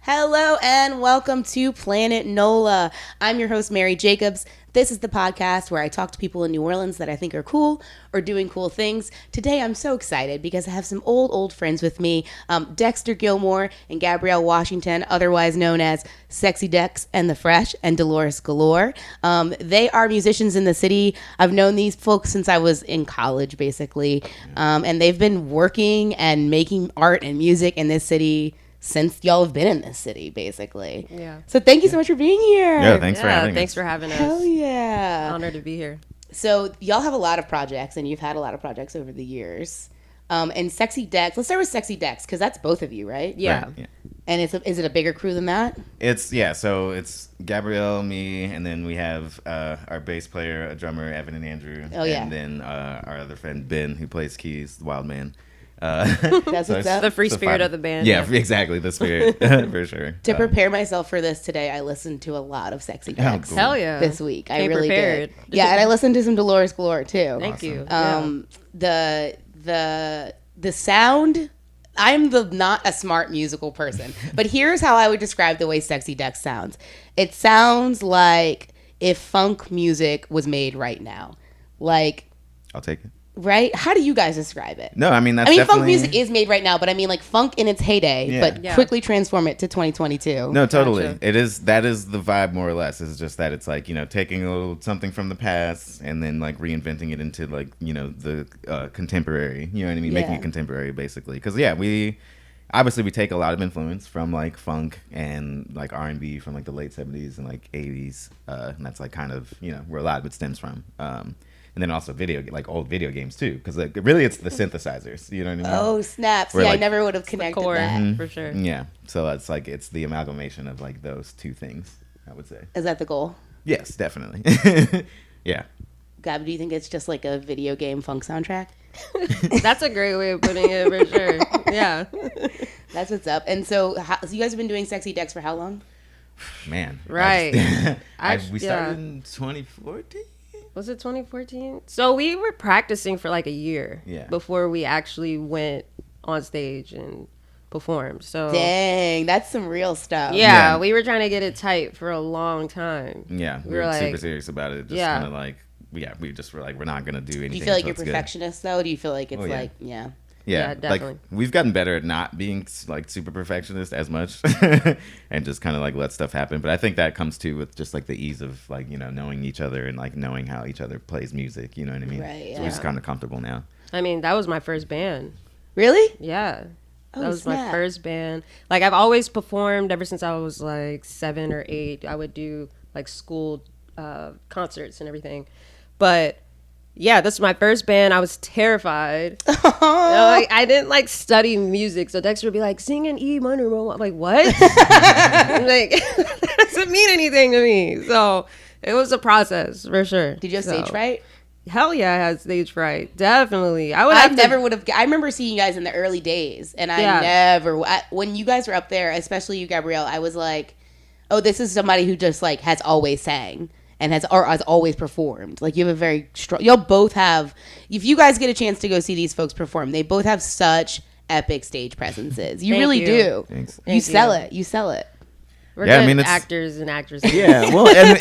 Hello and welcome to Planet NOLA. I'm your host, Mary Jacobs. This is the podcast where I talk to people in New Orleans that I think are cool or doing cool things. Today, I'm so excited because I have some old friends with me, Dexter Gilmore and Gabrielle Washington, otherwise known as Sexy Dex and the Fresh and Delores Galore. They are musicians in the city. I've known these folks since I was in college, basically, and they've been working and making art and music in this city since y'all have been in this city, basically. Yeah. So thank you so much for being here. Yeah, thanks for having us. Thanks for having us. Hell yeah. Honored to be here. So y'all have a lot of projects, and you've had a lot of projects over the years. And Sexy Dex, let's start with Sexy Dex, because that's both of you, right? Yeah. Right, yeah. And is it a bigger crew than that? So it's Gabrielle, me, and then we have our bass player, a drummer, Evan and Andrew. Oh, yeah. And then our other friend, Ben, who plays keys, the wild man. That's what's up. The free spirit of the band. Yeah, exactly, the spirit, for sure. To prepare myself for this today, I listened to a lot of Sexy Dex cool. Hell yeah. this week. I Came really prepared. did. Yeah, and I listened to some Delores Galore, too. Thank you. The sound, I'm not a smart musical person, but here's how I would describe the way Sexy Dex sounds. It sounds like if funk music was made right now. Like, I'll take it. right? How do you guys describe it? No, I mean, that's funk definitely... music is made right now, but I mean like funk in its heyday, Yeah. but Yeah. quickly transform it to 2022. No, totally. Gotcha. That is the vibe, more or less. It's just that it's like, taking a little something from the past and then like reinventing it into like, the contemporary, you know what I mean? Making Yeah. it contemporary, basically. Because, yeah, we take a lot of influence from like funk and like R&B from like the late 70s and like 80s. And that's like kind of, where a lot of it stems from. And then also old video games too, because like really it's the synthesizers, you know what I mean? Oh, snaps. Where, Yeah, I like, never would have The connected core, that. for sure. Yeah, so it's the amalgamation of like those two things, I would say. Is that the goal? Yes, definitely. Yeah. Gab, do you think it's just like a video game funk soundtrack? That's a great way of putting it, for sure. Yeah. That's what's up. And so you guys have been doing Sexy Dex for how long? Man. Right. We started in 2014. Was it 2014? So we were practicing for like a year before we actually went on stage and performed. So Dang, that's some real stuff. yeah, we were trying to get it tight for a long time. Yeah, we were were like, super serious about it. Just kind of like, we just were like, we're not going to do anything. Do you feel like you're until it's good. perfectionist though? Do you feel like it's yeah. like, yeah. Yeah, Yeah, definitely. like we've gotten better at not being like super perfectionist as much and just kind of like let stuff happen. But I think that comes too with just like the ease of like, knowing each other and like knowing how each other plays music. You know what I mean? Right, So we're just kind of comfortable now. I mean, that was my first band. Really? Yeah. Oh, That was snap. my first band. Like, I've always performed ever since I was like 7 or 8. I would do like school concerts and everything. But yeah, this is my first band. I was terrified. I didn't like study music. So Dexter would be like, sing an E minor. I'm like, what? I'm like, that doesn't mean anything to me. So it was a process for sure. Did you have stage fright? Hell yeah, I had stage fright. Definitely. I remember seeing you guys in the early days, and when you guys were up there, especially you, Gabrielle, I was like, oh, this is somebody who just like has always sang and has always performed. Like, you have a very strong, y'all both have, if you guys get a chance to go see these folks perform, they both have such epic stage presences. You really do. Thanks. You sell it. We're Yeah, I good mean, it's- actors and actresses. Yeah, well, and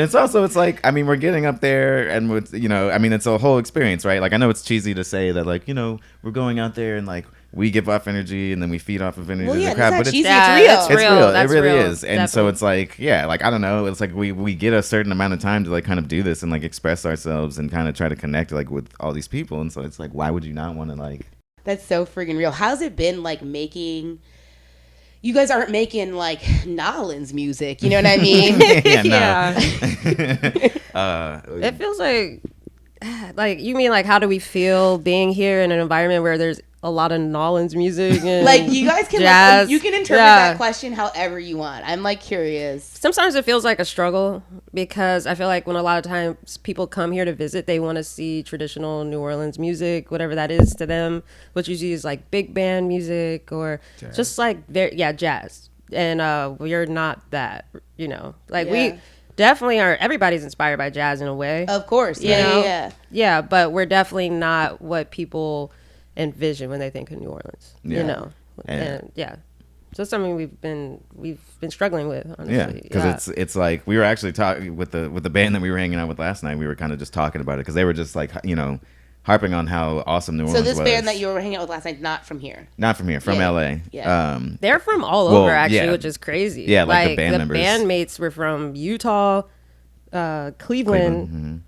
it's like, I mean, we're getting up there and with, I mean, it's a whole experience, right? Like, I know it's cheesy to say that, like, we're going out there and like we give off energy and then we feed off of energy Well, to yeah, the crowd, that's but not cheesy. Yeah, It's it's real. real. That's It really real. is. And so Definitely. it's like, yeah, like, I don't know. It's like we get a certain amount of time to like kind of do this and like express ourselves and kind of try to connect like with all these people. And so it's like, why would you not want to like... That's so freaking real. How's it been like making... You guys aren't making like Nolan's music, you know what I mean? Yeah. It feels like you mean like how do we feel being here in an environment where there's a lot of Nolan's music and Like, you guys can jazz. like, you can interpret that question however you want. I'm like curious. Sometimes it feels like a struggle because I feel like when a lot of times people come here to visit, they want to see traditional New Orleans music, whatever that is to them, which usually is like big band music or Jazz. just like jazz. And we're not that, like we Yeah. definitely are. Everybody's inspired by jazz in a way. Of course. You know? Yeah. Yeah, but we're definitely not what people envision when they think of New Orleans. Yeah. And yeah. So that's something we've been struggling with, honestly. Yeah, because it's like we were actually talking with the band that we were hanging out with last night. We were kind of just talking about it because they were just like, you know, harping on how awesome New Orleans was. So this band that you were hanging out with last night, not from here. Not from here, from LA. Yeah. They're from all over actually, which is crazy. Yeah, like the band members. Bandmates were from Utah, Cleveland,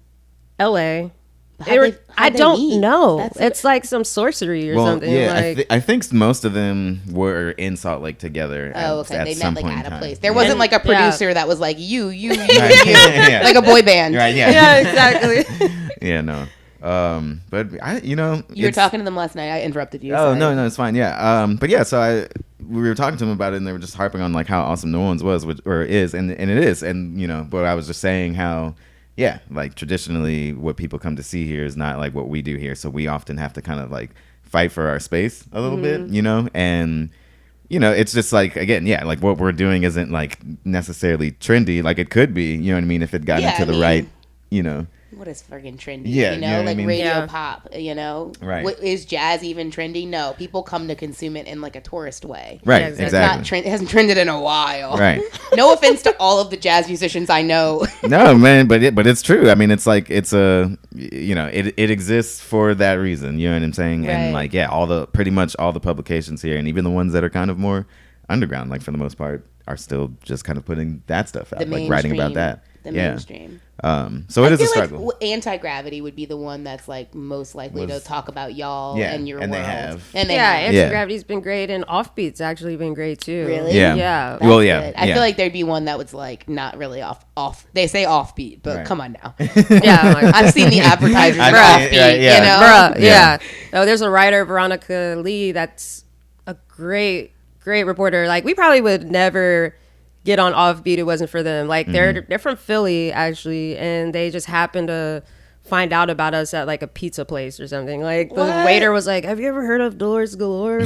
LA. I don't know. It's like some sorcery or something. Yeah, like, I think most of them were in Salt Lake together. Oh, okay. They met like at a place. There Yeah. wasn't like a producer that was like you, Right. Yeah. like a boy band. Right? Yeah. yeah, exactly. Yeah. No. But you were talking to them last night. I interrupted you. Oh, sorry. no, it's fine. Yeah. But yeah, so we were talking to them about it, and they were just harping on like how awesome New Orleans was, or is, and it is, and you know. But I was just saying how. Yeah, like traditionally what people come to see here is not like what we do here. So we often have to kind of like fight for our space a little bit, you know? And, you know, it's just like, again, yeah, like what we're doing isn't like necessarily trendy. Like it could be, you know what I mean? If it got into the right, you know. What is friggin' trendy? Yeah, you know, you know what like I mean? radio pop, you know? Right. Is jazz even trendy? No. People come to consume it in like a tourist way. Right, Yeah, exactly. It hasn't trended in a while. Right. No offense to all of the jazz musicians I know. No, man, but it's true. I mean, it's like it's a, you know, it exists for that reason. You know what I'm saying? Right. And like, yeah, pretty much all the publications here, and even the ones that are kind of more underground, like for the most part, are still just kind of putting that stuff out, like writing about that. The mainstream. So it is a like struggle. Anti-Gravity would be the one that's like most likely to talk about y'all and your and world. They have. And they yeah, have. Anti-Gravity's been great, and Offbeat's actually been great too. Really? Yeah. Yeah. Well, yeah. Good. I feel like there'd be one that was like not really off. They say offbeat, but Right. come on now. Yeah. Like, I've seen the advertisers for I've offbeat. seen it, yeah. You know. bruh, Yeah. yeah. Oh, there's a writer, Veronica Lee, that's a great reporter. Like we probably would never get on Offbeat if it wasn't for them. Like they're from Philly actually, and they just happened to find out about us at like a pizza place or something. Like the waiter was like, "Have you ever heard of Delores Galore?"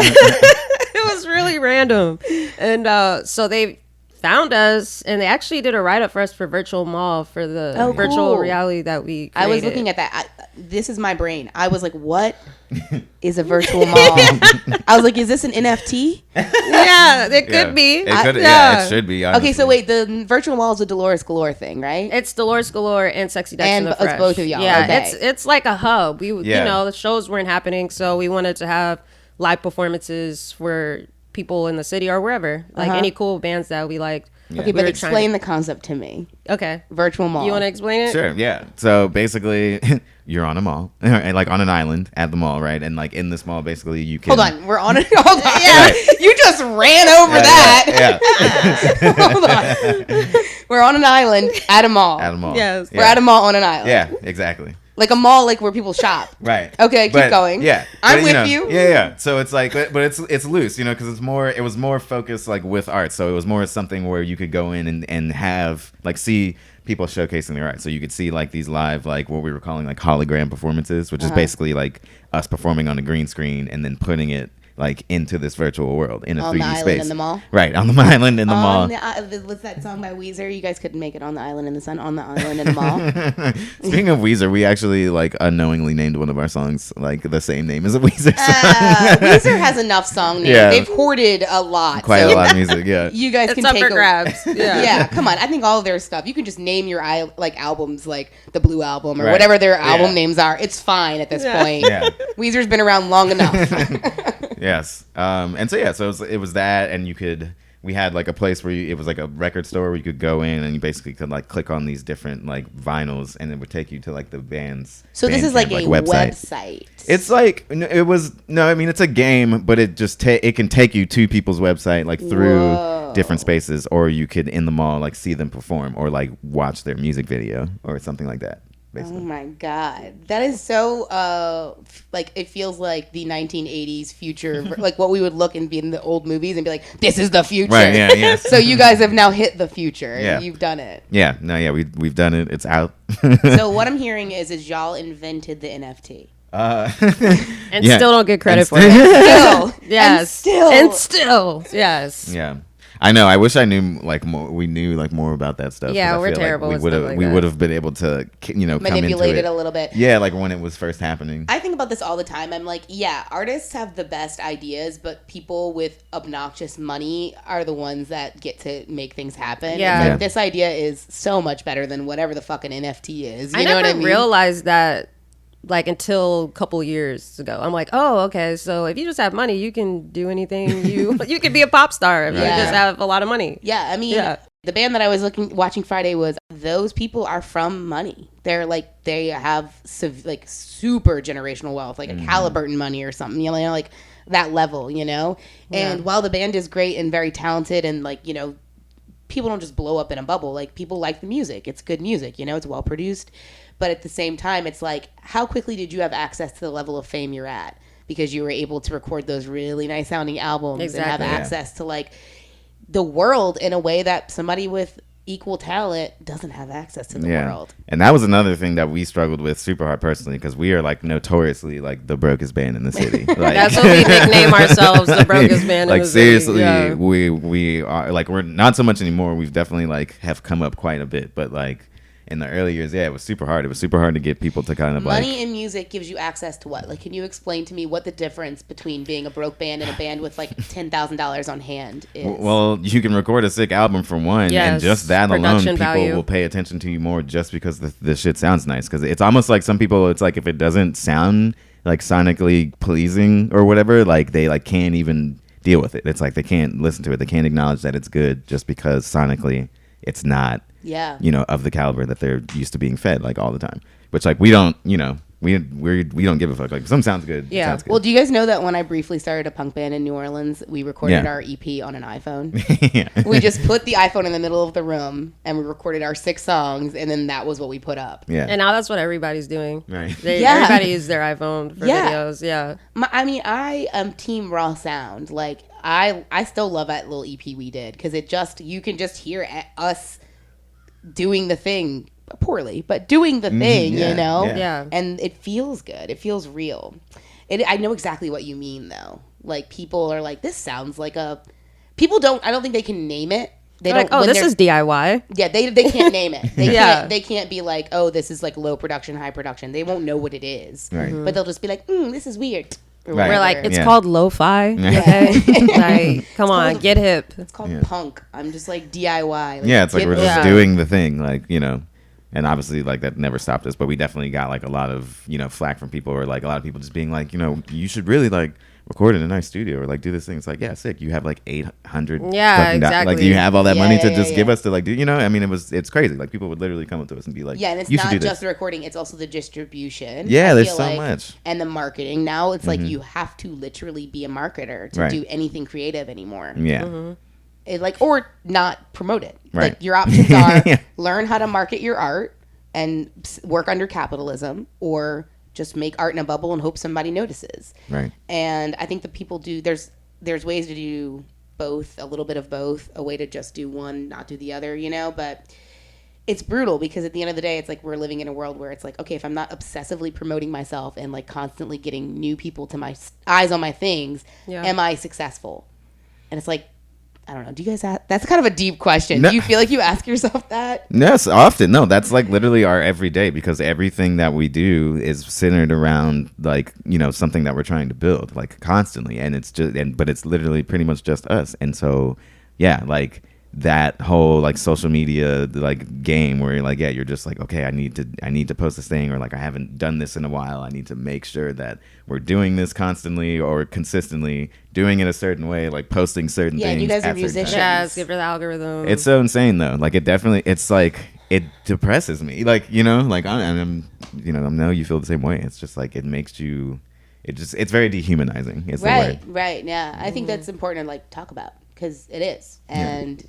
It was really random, and so they found us, and they actually did a write-up for us for Virtual Mall for the virtual reality that we created. I was looking at that. This is my brain. I was like, what is a virtual mall? I was like, is this an NFT? Yeah, it could be. It should be. Honestly. Okay, so wait, the virtual mall is a Delores Galore thing, right? It's Delores Galore and Sexy Dexter And the it's Fresh. both of y'all, Yeah, okay. it's like a hub. You Yeah. know, the shows weren't happening, so we wanted to have live performances for people in the city or wherever, like any cool bands that we liked. Okay, but explain the concept to me. Okay, Virtual mall. you want to explain it? Sure, yeah. So basically, you're on a mall, and like on an island at the mall, right? And like in this mall, basically, you can. Hold on, we're on it. Hold on. Yeah, you just ran over that. Yeah. Hold on. We're on an island at a mall. At a mall. Yes. We're at a mall on an island. Yeah, exactly. Like a mall, like where people shop. Right. Okay, keep going. Yeah. I'm But, with you. Yeah, yeah. So it's like, but it's loose, you know, because it was more focused like with art. So it was more something where you could go in and have like see people showcasing their art. So you could see like these live, like what we were calling like hologram performances, which is basically like us performing on a green screen and then putting it like into this virtual world in a On 3D the island space. in the mall? Right, on the island in the mall. What's that song by Weezer? You guys couldn't make it on the island in the sun. On the island in the mall. Speaking of Weezer, we actually like unknowingly named one of our songs like the same name as a Weezer song. Weezer has enough song names. Yeah. They've hoarded a lot. Quite so a lot of music, yeah. You guys It's can up take for grabs. Yeah. Yeah, come on. I think all of their stuff. You can just name your like albums, like the Blue Album or Right. whatever their Yeah. album names are. It's fine at this point. Yeah. Weezer's been around long enough. Yes. And so yeah, so it was that, and we had like a place where it was like a record store where you could go in and you basically could like click on these different like vinyls, and it would take you to like the band's. So this is like a website. website. It's like I mean it's a game, but it just it can take you to people's website like through Whoa. different spaces, or you could in the mall like see them perform or like watch their music video or something like that. Oh Basically. my god, that is so like it feels like the 1980s future, like what we would look and be in the old movies and be like, this is the future. Right. Yeah. Yeah. So you guys have now hit the future. Yeah. You've done it. Yeah. No. Yeah. We've done it. It's out. So what I'm hearing is y'all invented the NFT. And Yeah. still don't get credit And for it. Still, Yes. and still, And still. Yes. Yeah. I know. I wish I knew like more. We knew like more about that stuff. Yeah, 'cause I we're feel terrible Like with we stuff would have. like We that. would have been able to, Manipulate come into it a little bit. Yeah, like when it was first happening. I think about this all the time. I'm like, yeah, artists have the best ideas, but people with obnoxious money are the ones that get to make things happen. Yeah. It's Yeah. like, this idea is so much better than whatever the fucking NFT is. You I know never what I mean? realized that like until a couple years ago. I'm like, oh, okay. So if you just have money, you can do anything. You can be a pop star if Yeah. you just have a lot of money. Yeah, I mean, Yeah. the band that I was watching Friday was those people are from money. They're like they have like super generational wealth, like a Halliburton money or something. You know, like that level. You know, and while the band is great and very talented, and like people don't just blow up in a bubble. Like people like the music. It's good music. You know, it's well produced. But at the same time, it's like, how quickly did you have access to the level of fame you're at? Because you were able to record those really nice sounding albums and have Exactly. access to like the world in a way that somebody with equal talent doesn't have access to the world. And that was another thing that we struggled with super hard personally, because we are like notoriously like the brokest band in the city. Like, That's what we nickname ourselves, the brokest band in like the city. seriously, Yeah. we are like, we're not so much anymore. We've definitely like have come up quite a bit, but like in the early years, yeah, it was super hard. It was super hard to get people to kind of Money in music gives you access to what? Like, can you explain to me what the difference between being a broke band and a band with like $10,000 on hand is? Well, you can record a sick album for one, and Yes, just that alone, production people value. will pay attention to you more just because the shit sounds nice. Because it's almost like some people, it's like if it doesn't sound like sonically pleasing or whatever, like they like can't even deal with it. It's like they can't listen to it. They can't acknowledge that it's good just because sonically it's not, yeah. of the caliber that they're used to being fed like all the time. Which like we don't, we don't give a fuck. Like some sounds good. Yeah. Sounds good. Well, do you guys know that when I briefly started a punk band in New Orleans, we recorded Yeah. our EP on an iPhone? Yeah. We just put the iPhone in the middle of the room and we recorded our 6 songs, and then that was what we put up. Yeah. And now that's what everybody's doing. Right. Yeah. Everybody uses their iPhone for Yeah. videos. Yeah. I mean, I am team raw sound. Like, I still love that little EP we did because you can just hear us doing the thing poorly, but doing the thing, yeah, Yeah. and it feels good. It feels real. I know exactly what you mean, though. Like, people are like, this sounds like a. People don't. I don't think they can name it. They They're like, don't. oh, when this they're- is DIY. Yeah, they can't name it. They Yeah. can't. They can't be like, oh, this is like low production, high production. They won't know what it is. Right. But they'll just be like, this is weird. Or Right. We're whatever. like, it's Yeah. called lo-fi. Okay. Like, come on, called- get hip. It's called Yeah. punk. I'm just like DIY. Like, Yeah, it's like get we're over just Yeah. doing the thing, like, and obviously like that never stopped us, but we definitely got like a lot of, flack from people, or like a lot of people just being like, you should really like record in a nice studio or like do this thing. It's like, yeah, sick. You have like 800. Yeah, fucking exactly. Like, do you have all that Yeah, money yeah, to just yeah, give yeah. us to like do, I mean, it's crazy. Like people would literally come up to us and be like, Yeah, and it's you should not do this. just the recording; it's also the distribution. Yeah, I there's feel so much. and the marketing. Now it's like you have to literally be a marketer to Right. do anything creative anymore. Yeah. Or not promote it. Right. Like, your options are Yeah. learn how to market your art and work under capitalism, or just make art in a bubble and hope somebody notices. Right. And I think that people do. There's ways to do both, a little bit of both, a way to just do one, not do the other. But it's brutal because at the end of the day, it's like we're living in a world where it's like, okay, if I'm not obsessively promoting myself and like constantly getting new people to my eyes on my things, Yeah. am I successful? And it's like, I don't know. Do you guys that's kind of a deep question. No. Do you feel like you ask yourself that? Yes, often. No, that's like literally our everyday, because everything that we do is centered around like, something that we're trying to build like constantly. And it's just, but it's literally pretty much just us. And so, yeah, like that whole like social media like game where you're like, yeah, you're just like, okay, I need to post this thing, or like I haven't done this in a while. I need to make sure that we're doing this constantly or consistently doing it a certain way, like posting certain Yeah, things. and you guys are at certain times. musicians. Yeah, it's good for the algorithm. It's so insane though. Like it's like it depresses me. Like, like I'm I know you feel the same way. It's just like it makes you. It's very dehumanizing. Is the word. Right. Yeah, I think that's important to like talk about because it is, and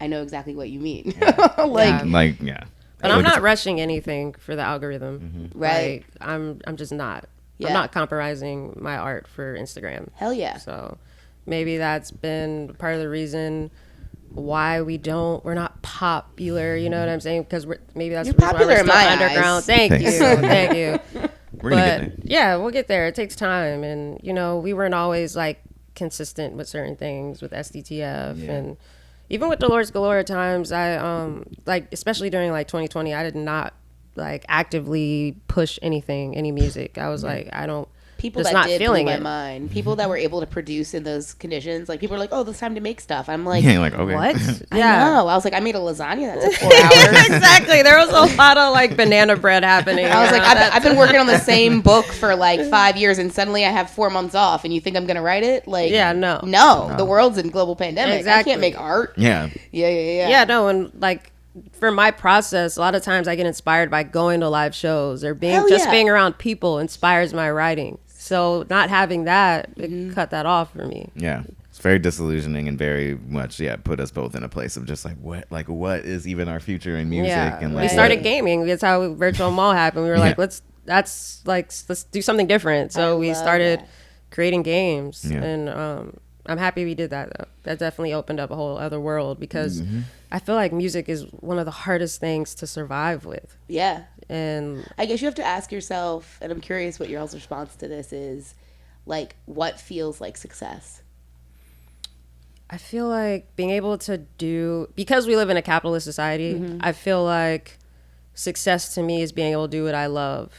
I know exactly what you mean. Yeah. Like yeah. But I'm Like, not rushing anything for the algorithm. Right. Like, I'm just not. Yeah. I'm not compromising my art for Instagram. Hell yeah. So maybe that's been part of the reason why we're not popular. You know what I'm saying? Because maybe that's You're the reason why popular we're in still my underground. eyes. Thank you. Thanks. Thank you. We're gonna get But there. yeah, we'll get there. It takes time. And, we weren't always like consistent with certain things with SDTF. Yeah. And even with Delores Galore at times, I like, especially during like 2020, I did not like actively push any music. I was like, I don't, People just that not did blew feeling my it. mind. People that were able to produce in those conditions, like people are like, "Oh, it's time to make stuff." I'm like, Yeah, like, okay. What? I Yeah. know. I was like, I made a lasagna that took 4 hours. Exactly. There was a lot of like banana bread happening. I was like, around that I've been working on the same book for like 5 years, and suddenly I have 4 months off, and you think I'm gonna write it? Like, Yeah, no. no. The world's in global pandemic. Exactly. I can't make art. Yeah. Yeah. Yeah, no, and like for my process, a lot of times I get inspired by going to live shows or Hell yeah. being around people inspires my writing. So not having that, it Mm-hmm. cut that off for me. Yeah. It's very disillusioning and very much, put us both in a place of just like, what is even our future in music? Yeah, And we like, started gaming. That's how Virtual Mall happened. We were like, Yeah. let's do something different. So we love started that. creating games, Yeah. and I'm happy we did that. Though. That definitely opened up a whole other world because I feel like music is one of the hardest things to survive with. Yeah. And I guess you have to ask yourself, and I'm curious what your all's response to this is, like, what feels like success? I feel like being able to do, because we live in a capitalist society, I feel like success to me is being able to do what I love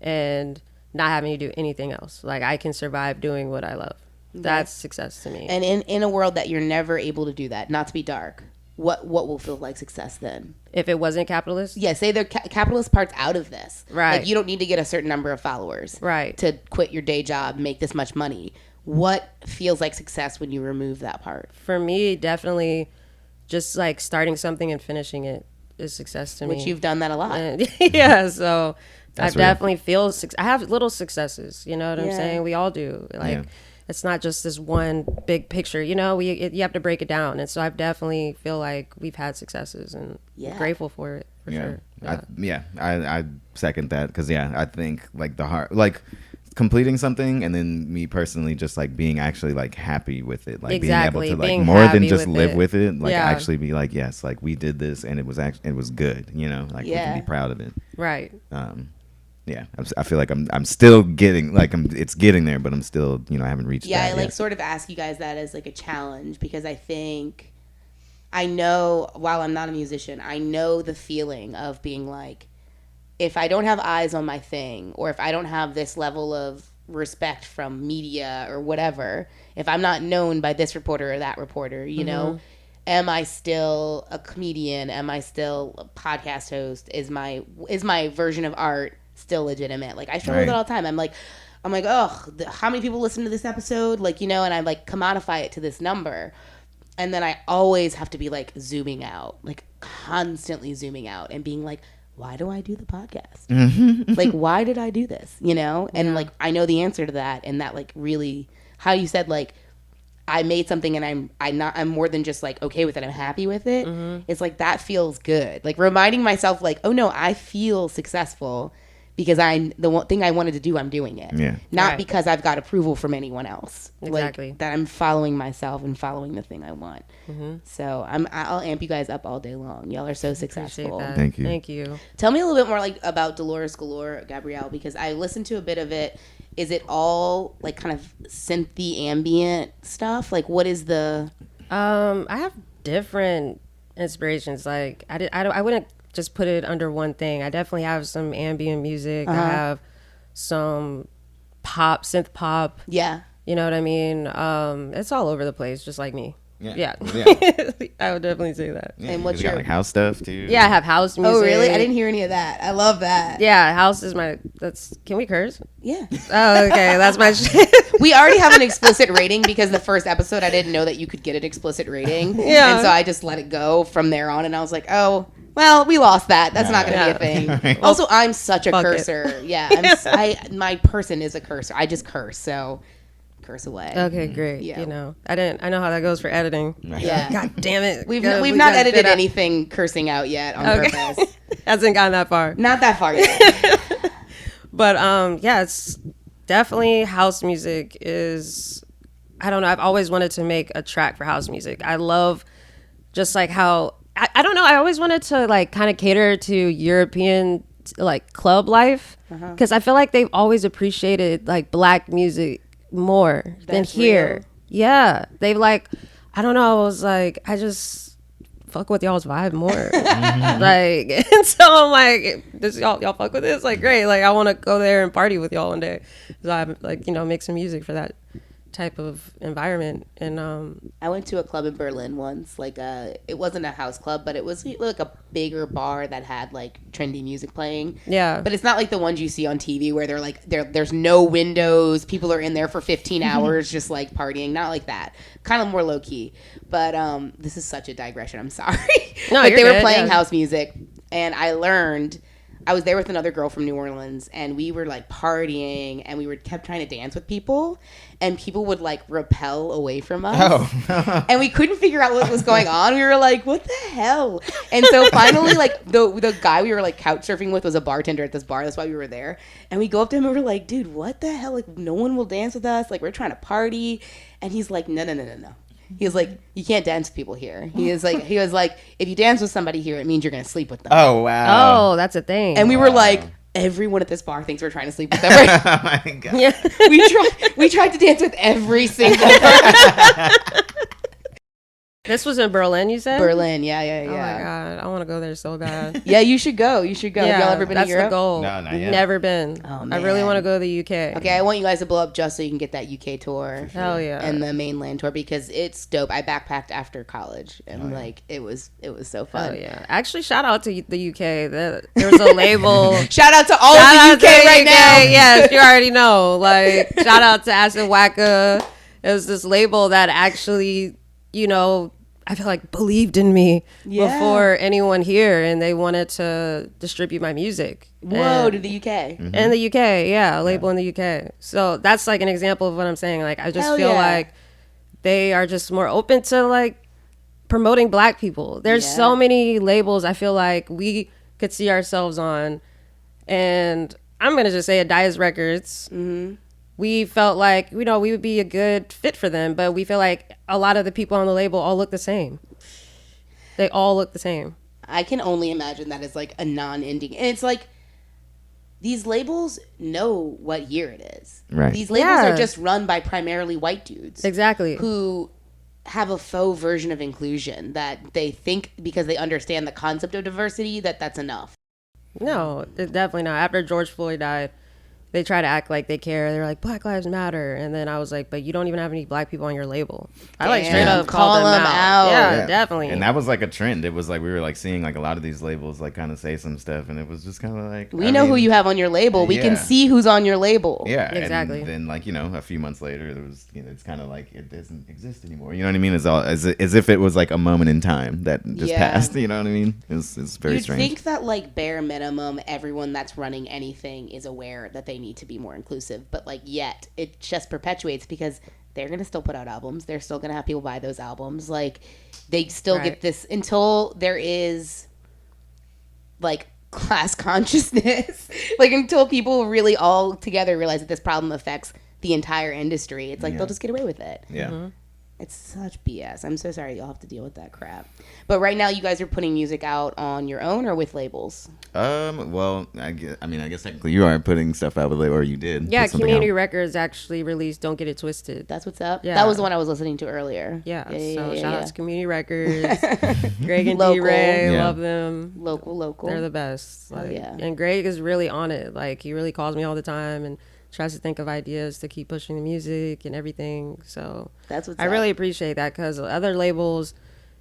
and not having to do anything else. Like I can survive doing what I love. That's success to me. And in a world that you're never able to do that, not to be dark, what will feel like success then? If it wasn't capitalist, Yeah, say the capitalist part's out of this. Right. Like, you don't need to get a certain number of followers. Right. To quit your day job, make this much money. What feels like success when you remove that part? for me, definitely just like starting something and finishing it is success to me. Which you've done that a lot. And, yeah, so That's I real. definitely feel I have little successes, you know what I'm Yeah. saying? We all do. Like Yeah. it's not just this one big picture, you know, you have to break it down. And so I definitely feel like we've had successes and Yeah. grateful for it for sure. I second that because I think like the heart, like completing something, and then me personally just like being actually like happy with it, like Exactly, being able to like being more than happy just with live it. with it, like Yeah. actually be like, yes, like we did this and it was good, you know, like we Yeah. can be proud of it. Right. I feel like I'm still getting like it's getting there, but I'm still I haven't reached. Yeah, that I like yet. sort of ask you guys that as like a challenge because I think I know while I'm not a musician, I know the feeling of being like, if I don't have eyes on my thing, or if I don't have this level of respect from media or whatever, if I'm not known by this reporter or that reporter, you know, am I still a comedian? Am I still a podcast host? Is my version of art still legitimate? Like I struggle with it Right. all the time. I'm like, oh, how many people listen to this episode? Like, and I like commodify it to this number. And then I always have to be like zooming out, like constantly zooming out and being like, why do I do the podcast? Like, why did I do this? And like, I know the answer to that. And that like really, how you said, like, I made something and I'm more than just like, okay with it. I'm happy with it. It's like, that feels good. Like reminding myself like, oh no, I feel successful because the one thing I wanted to do, I'm doing it. Yeah. Not Right. because I've got approval from anyone else. Exactly. Like, that I'm following myself and following the thing I want. So I'll amp you guys up all day long. Y'all are so Appreciate successful. that. Thank you. Thank you. Tell me a little bit more like about Delores Galore, Gabrielle, because I listened to a bit of it. Is it all like kind of synthy ambient stuff? Like what is the... I have different inspirations. Like I wouldn't just put it under one thing. I definitely have some ambient music. I have some pop, synth pop. Yeah. You know what I mean? It's all over the place, just like me. Yeah. I would definitely say that. Yeah, And what's 'cause you got your- like house stuff too. Yeah, I have house music. Oh, really? I didn't hear any of that. I love that. Yeah, house is can we curse? Yeah. Oh, okay, that's my shit. We already have an explicit rating because the first episode I didn't know that you could get an explicit rating. Yeah. And so I just let it go from there on and I was like, oh, well, we lost that. That's not going to be a thing. Also, I'm such a Fuck it. cursor. Yeah. My person is a cursor. I just curse. So curse away. Okay, great. Yeah. You know, I know how that goes for editing. Yeah. God damn it. We've Gotta- we've we not gotta edited get out. anything cursing out yet on Okay. purpose. Hasn't gotten that far. Not that far yet. But yeah, it's definitely house music is, I don't know, I've always wanted to make a track for house music. I love just like how, I don't know, I always wanted to like kind of cater to European like club life because I feel like they've always appreciated like black music more than That's here. real. Yeah. They've like, I don't know, I was like, I just fuck with y'all's vibe more. Like, and so I'm like, this y'all fuck with this? Like, great. Like, I want to go there and party with y'all one day. So I'm like, make some music for that type of environment. And I went to a club in Berlin once, like it wasn't a house club, but it was like a bigger bar that had like trendy music playing. Yeah, but it's not like the ones you see on TV where they're like there's no windows, people are in there for 15 hours just like partying. Not like that, kind of more low key. But this is such a digression, I'm sorry. No, but they were good, playing yeah. house music, and I was there with another girl from New Orleans, and we were like partying, and we kept trying to dance with people, and people would like repel away from us. Oh. And we couldn't figure out what was going on. We were like, what the hell? And so finally, like the guy we were like couch surfing with was a bartender at this bar. That's why we were there. And we go up to him and we're like, dude, what the hell? Like, no one will dance with us. Like, we're trying to party. And he's like, no. He was like, you can't dance with people here. He was like, if you dance with somebody here, it means you're going to sleep with them. Oh, wow. oh, that's a thing. And we were like, everyone at this bar thinks we're trying to sleep with them. Right? Oh, my God. yeah. we tried to dance with every single person. This was in Berlin, you said? Berlin, yeah. Oh my God, I want to go there so bad. Yeah, you should go. Yeah, have y'all ever been that's to Europe? the goal. No, not yet. Never been. Oh, I really man. want to go to the UK. Okay, I want you guys to blow up just so you can get that UK tour. Hell yeah. And the mainland tour, because it's dope. I backpacked after college, and like it was so fun. Oh yeah. Actually, shout out to the UK. There was a label. Shout out to all Shout of out the to UK right now. Yes, you already know. Like, shout out to Acid Wacka. It was this label that actually, I feel like believed in me before anyone here, and they wanted to distribute my music. Whoa, to the UK. In the UK, yeah, a label in the UK. So that's like an example of what I'm saying. Like, I just Hell feel yeah. like they are just more open to like promoting Black people. There's Yeah. so many labels I feel like we could see ourselves on, and I'm gonna just say it, Dias Records. Mm-hmm. We felt like, we would be a good fit for them, but we feel like a lot of the people on the label all look the same. They all look the same. I can only imagine that as like a non-ending, and it's like these labels know what year it is. Right. These labels Yeah. are just run by primarily white dudes. Exactly. Who have a faux version of inclusion that they think, because they understand the concept of diversity, that's enough. No, definitely not. After George Floyd died, they try to act like they care. They're like, Black Lives Matter. And then I was like, but you don't even have any Black people on your label. I like straight Damn, up called them out. Yeah, definitely. And that was like a trend. It was like we were like seeing like a lot of these labels like kind of say some stuff, and it was just kind of like, We know who you have on your label. We can yeah. see who's on your label. Yeah, Exactly. And then like a few months later, there was it's kind of like it doesn't exist anymore. You know what I mean? It's all as if it was like a moment in time that just Yeah. passed. You know what I mean? It's very You'd strange. think that like bare minimum, everyone that's running anything is aware that they need to be more inclusive, but like yet it just perpetuates, because they're gonna still put out albums. They're still gonna have people buy those albums. Like they still Right. get this until there is like class consciousness. Like until people really all together realize that this problem affects the entire industry. It's like Yeah. they'll just get away with it. Yeah. It's such BS. I'm so sorry y'all have to deal with that crap. But right now, you guys are putting music out on your own or with labels? Well, I guess technically you are putting stuff out with label, or you did. Yeah, put something Community out. Records actually released Don't Get It Twisted. That's what's up? Yeah. That was the one I was listening to earlier. Yeah, shout out to Community Records. Yeah. Greg and Local. D-Ray, Yeah. love them. Local. They're the best. Oh, Like, yeah. And Greg is really on it. Like, he really calls me all the time and tries to think of ideas to keep pushing the music and everything. So That's what's I up. really appreciate that, because other labels,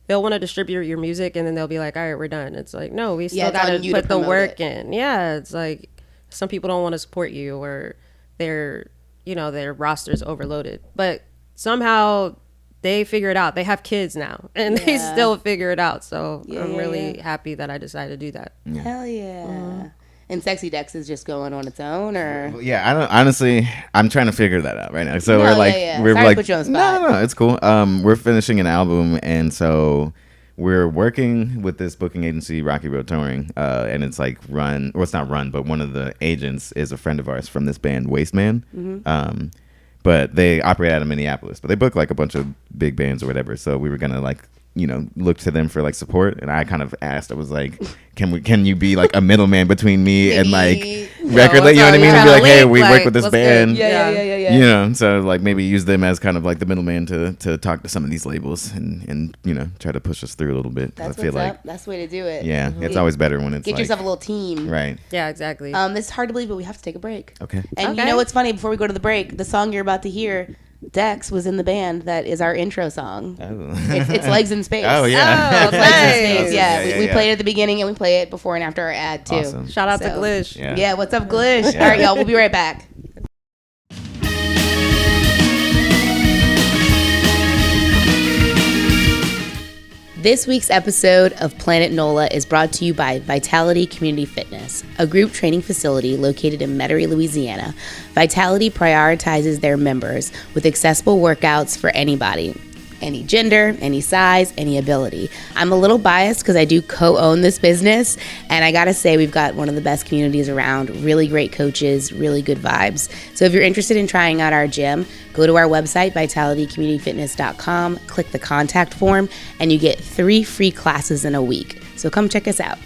they'll want to distribute your music and then they'll be like, all right, we're done. It's like, no, we Yeah, still it's got on to you to put the promote work it. in. Yeah, it's like some people don't want to support you, or their roster's overloaded. But somehow they figure it out. They have kids now and they Yeah. still figure it out. So Yeah, I'm yeah, really yeah. happy that I decided to do that. Hell yeah. And Sexy Dex is just going on its own, or? Yeah, I don't honestly. I'm trying to figure that out right now. So No, we're like, yeah. we're Sorry to like, put you on the spot. no, it's cool. We're finishing an album, and so we're working with this booking agency, Rocky Road Touring, and it's like run. Well, it's not run, but one of the agents is a friend of ours from this band, Waste Man. But they operate out of Minneapolis, but they book like a bunch of big bands or whatever. So we were gonna like look to them for like support. And I kind of asked, I was like, can you be like a middleman between me and like record, you know what I mean? And be like, hey, we work with this band. Yeah. So like maybe use them as kind of like the middleman to talk to some of these labels and try to push us through a little bit. That's I feel like up. That's the way to do it. Yeah, it's always better when it's get like, yourself a little team. Right. Yeah, exactly. This is hard to believe, but we have to take a break. Okay. And you know what's funny? Before we go to the break, the song you're about to hear, Dex was in the band that is our intro song. Oh. It's Legs in Space. Oh yeah. It's Legs in Space. Awesome. Yeah, we play it at the beginning and we play it before and after our ad too. Awesome. Shout out to Glish. Yeah, what's up, Glish? All right, y'all, we'll be right back. This week's episode of Planet NOLA is brought to you by Vitality Community Fitness, a group training facility located in Metairie, Louisiana. Vitality prioritizes their members with accessible workouts for anybody. Any gender, any size, any ability. I'm a little biased because I do co-own this business, and I gotta say we've got one of the best communities around, really great coaches, really good vibes. So if you're interested in trying out our gym, go to our website, vitalitycommunityfitness.com, click the contact form, and you get 3 free classes in a week. So come check us out.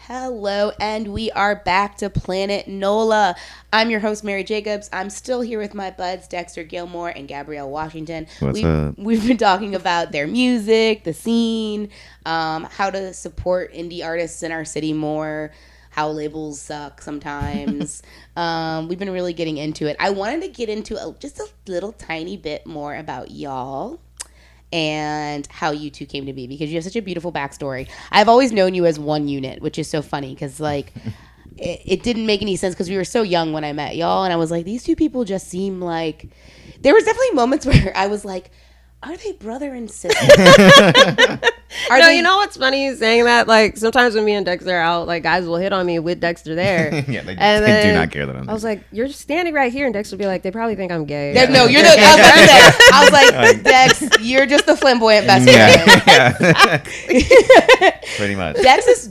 Hello, and we are back to Planet NOLA. I'm your host, Mary Jacobs. I'm still here with my buds, Dexter, Gilmore, and Gabrielle Washington. What's up? We've been talking about their music, the scene, how to support indie artists in our city more, how labels suck sometimes. We've been really getting into it. I wanted to get into just a little tiny bit more about y'all and how you two came to be, because you have such a beautiful backstory. I've always known you as one unit, which is so funny because like it didn't make any sense because we were so young when I met y'all, and I was like, these two people just seem like, there was definitely moments where I was like, are they brother and sister? You know what's funny saying that? Like sometimes when me and Dexter are out, like guys will hit on me with Dexter there. Yeah, they do not care that I'm I was like, you're standing right here, and Dexter will be like, they probably think I'm gay. Yeah. No, you're the. I was like, Dex, you're just the flamboyant best friend. Yeah. Pretty much.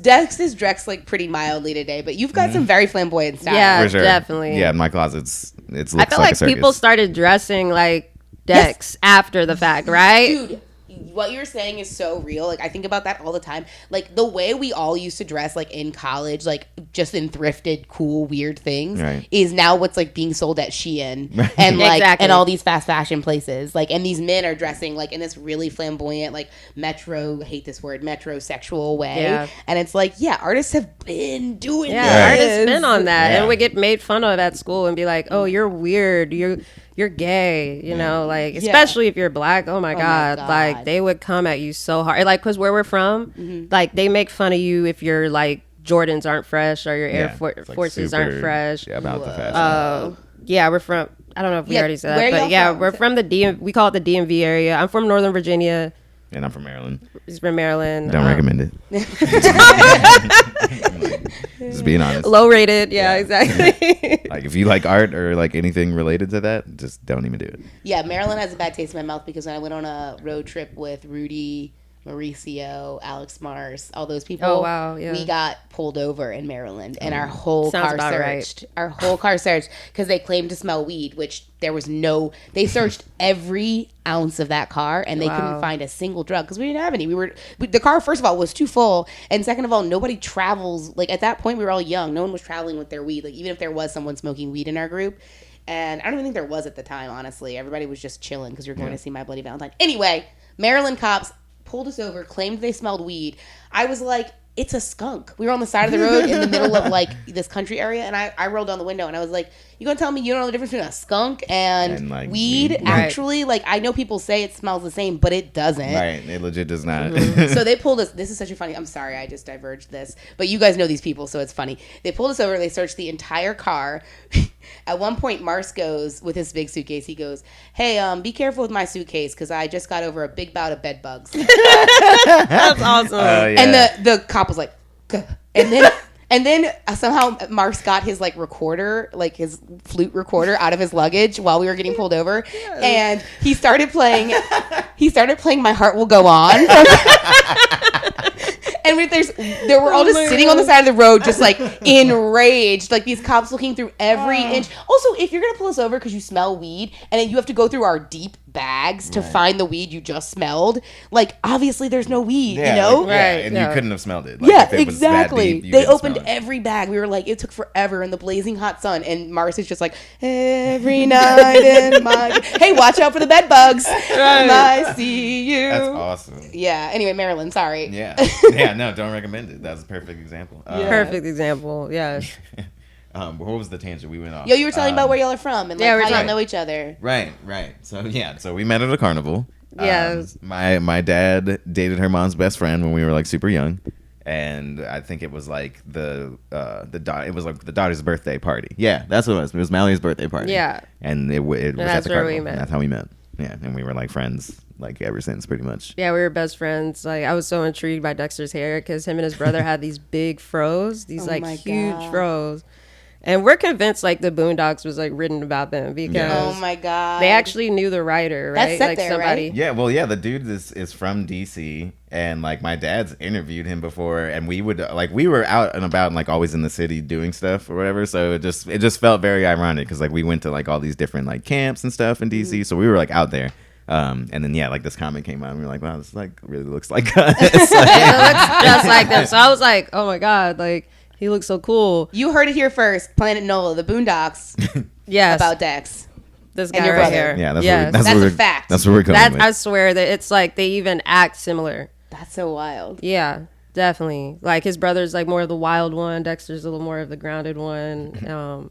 Dex is dressed like pretty mildly today, but you've got some very flamboyant style. Yeah, For sure. definitely. Yeah, my closet's I feel like people started dressing like Dex after the fact, right? Dude, what you're saying is so real. Like I think about that all the time. Like the way we all used to dress like in college, like just in thrifted, cool, weird things, is now what's like being sold at Shein and like and all these fast fashion places. Like, and these men are dressing like in this really flamboyant, like metrosexual way. Yeah. And it's like, yeah, artists have been doing this. Artists been on that, and we get made fun of at school and be like, oh, you're weird, you're gay, you know, like, especially if you're black. Oh my God. Like, they would come at you so hard. Like, because where we're from, like, they make fun of you if you're, like, Jordans aren't fresh or your Air Forces aren't fresh. Yeah, about the fashion. Yeah, we're from, I don't know if we already said that, but yeah, we're from the we call it the DMV area. I'm from Northern Virginia. And I'm from Maryland. He's from Maryland. Don't recommend it. Just being honest. Low rated. Yeah, exactly. Like if you like art or like anything related to that, just don't even do it. Yeah, Maryland has a bad taste in my mouth because when I went on a road trip with Rudy, Mauricio, Alex Mars, all those people. Oh wow! Yeah. We got pulled over in Maryland, and our whole Sounds car about searched. right. Our whole car searched because they claimed to smell weed, which there was no. They searched every ounce of that car, and they couldn't find a single drug because we didn't have any. The car, first of all, was too full, and second of all, nobody travels. Like at that point, we were all young. No one was traveling with their weed. Like even if there was someone smoking weed in our group. And I don't even think there was at the time, honestly. Everybody was just chilling because we were going to see My Bloody Valentine. Anyway, Maryland cops pulled us over, claimed they smelled weed. I was like, it's a skunk. We were on the side of the road in the middle of like this country area, and I rolled down the window and I was like, you gonna tell me you don't know the difference between a skunk and like weed? Actually, like I know people say it smells the same, but it doesn't. Right, it legit does not. So they pulled us. This is such a funny. I'm sorry, I just diverged this, but you guys know these people, so it's funny. They pulled us over. They searched the entire car. At one point, Mars goes with his big suitcase. He goes, "Hey, be careful with my suitcase because I just got over a big bout of bed bugs." That's awesome. Yeah. And the cop was like, "Gah." And then somehow Mars got his like recorder, like his flute recorder, out of his luggage while we were getting pulled over, and he started playing. My Heart Will Go On. And they were all just sitting on the side of the road, just like enraged, like these cops looking through every inch. Also, if you're gonna pull us over because you smell weed, and then you have to go through our deep bags to find the weed you just smelled, like obviously there's no weed, you know? Like, and you couldn't have smelled it. Like, if it was exactly. That deep, they opened every bag. We were like, it took forever in the blazing hot sun, and Marcy's just like, every night in my hey, watch out for the bed bugs. I see you. That's awesome. Yeah. Anyway, Marilyn, sorry. Yeah. No, don't recommend it. That's a perfect example. Perfect example. Yeah. What was the tangent we went off? Yo, you were telling about where y'all are from and like how y'all know each other. Right. So we met at a carnival. Yeah. My dad dated her mom's best friend when we were like super young, and I think it was like the daughter's birthday party. Yeah, that's what it was. It was Mallory's birthday party. Yeah. And it was and at the carnival. We met. That's how we met. Yeah, and we were like friends like ever since, pretty much. Yeah, we were best friends. Like I was so intrigued by Dexter's hair because him and his brother had these big fros, these huge fros. And we're convinced like the Boondocks was like written about them because oh my god, they actually knew the writer, right? That's set like there, somebody. right? Yeah, well, yeah, the dude is from DC, and like my dad's interviewed him before, and we were out and about and like always in the city doing stuff or whatever. So it just felt very ironic because like we went to like all these different like camps and stuff in DC, so we were like out there. And then like this comment came out and we were like, wow, this like really looks like us. It looks just like them. So I was like, oh my god, like he looks so cool. You heard it here first. Planet Nola, the Boondocks. Yes. About Dex. This guy right here. Yeah, that's a fact. That's what we're going with. I swear that it's like they even act similar. That's so wild. Yeah, definitely. Like his brother's like more of the wild one. Dexter's a little more of the grounded one.